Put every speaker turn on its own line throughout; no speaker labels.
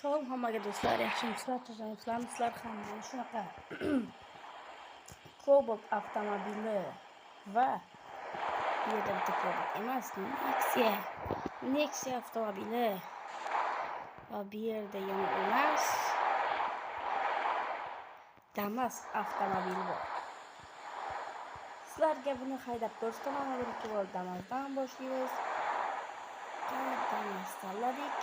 Salom hammaga do'stlar, yaxshimisizlar, sizlar ham mana shunaqa Cobalt avtomobili va bu yerda bitta Cobalt emas, Nexia avtomobili va bu yerda yana emas Damas avtomobili bor. Sizlarga buni haydab ko'rsataman. Birinchi bo'lib Damasdan boshlaymiz. Damas tanladik.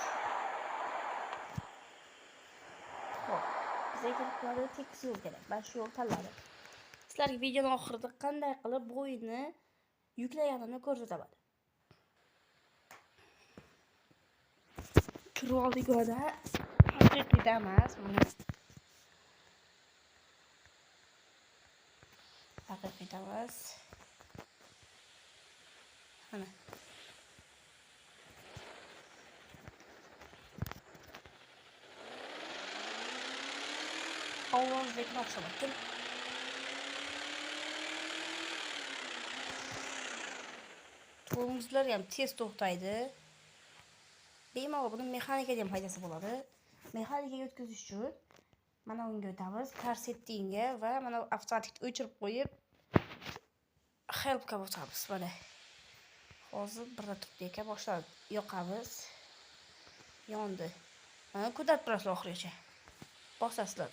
Bizga kerak tekis yo'l kerak. Ben shu yo'l tanladim. Sizlarga videoning oxirida qanday qilib bu o'yinni yuklaganimni ko'rsataman. Kiroldik o'da haqiqiy Damas mana. Haqiqiy Damas. Mana. Ovozdagi o'xshamoqda. Tormozlar ham tez to'xtaydi. Bemalol buni mexanikaga ham foydasi bo'ladi. Mexanikaga o'tkazish uchun mana unga o'tamiz, car settingga va mana avtomatik o'chirib qo'yib helpga bosamiz. Mana. Hozir birda turibdi, boshladi. Yoqamiz. Yondi. Mana ko'tarib turasizlar oxirigacha. Bosasizlar.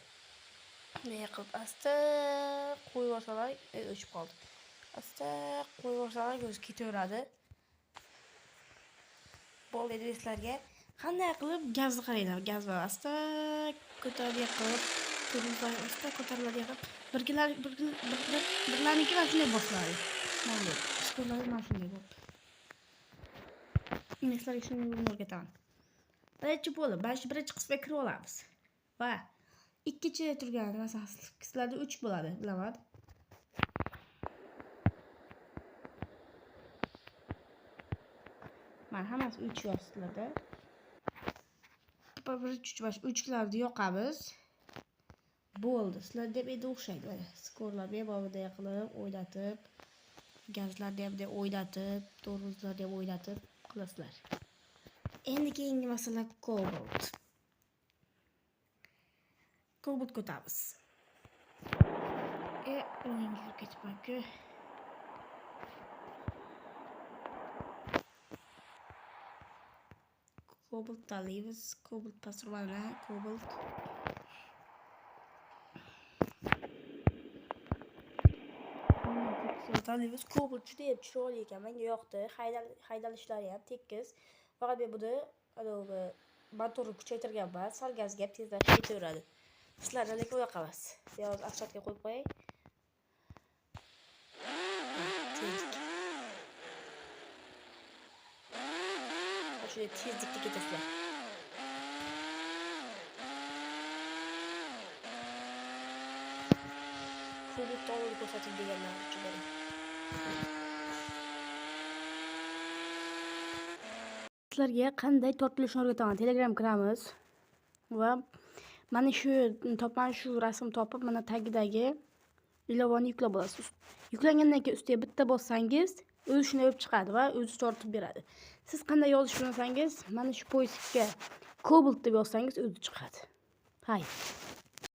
Bunday qilib asta qo'yib yuborsalar, o'chib qoldi. Asta qo'yib yuborsalar o'zi ketaveradi. Bo'ldi do'stlarga. Qanday qilib gazni qaranglar. Gazni asta ko'tarib qilib, turiblar asta ko'tariladi qilib, birlarniki mana shunday boshlaydi. Mana skurlari mana shunday bo'ldi. Sizlarga shuni o'rgataman. Birinchi bo'lib, birinchi qismga kirib olamiz. Va ikkinchi turgan masalan sizlarda 3 bo'ladi, bilaman. Mana hammasi 3 yo'qsizlarda. Birinchi 3larni yoqamiz. Bo'ldi. Sizlarda ham endi o'xshaydi. Mana skorlarni ham bunday qilib o'ynatib, gazlarni ham bunday o'ynatib, tormozlarni ham o'ynatib qilasizlar. Endi keyingi masala Cobalt. Cobalt ko'tamiz. O'yinga ketmak-ku. Cobalt tanlaymiz. Cobalt pasrmana, Cobalt. Tanlaymiz. Cobalt juda ham chiroyli ekan. Menga yoqdi. Haydalishlari ham tekis. Faqat men buni motorni kuchaytirganman. Sal gazga tezlashib ketaveradi. Sizlarga lekin unaqa emas. Yo'q, avtomatga qo'yib qo'ying. Şöyle tezlikli getirsinler. Cobalt doğru ko'rsatib deganlar uchun. Sizlarga qanday tortilishni o'rgataman. Telegram kiramiz va mana shu rasm topib, mana tagidagi ilovani yuklab olasiz. Yuklangandan keyin ustiga bitta bossangiz, o'zi shunday bo'lib chiqadi va o'zi tortib beradi. Siz qanday yozish bilmasangiz, mana shu poyezga Cobalt deb yozsangiz o'zi chiqadi. Hayır.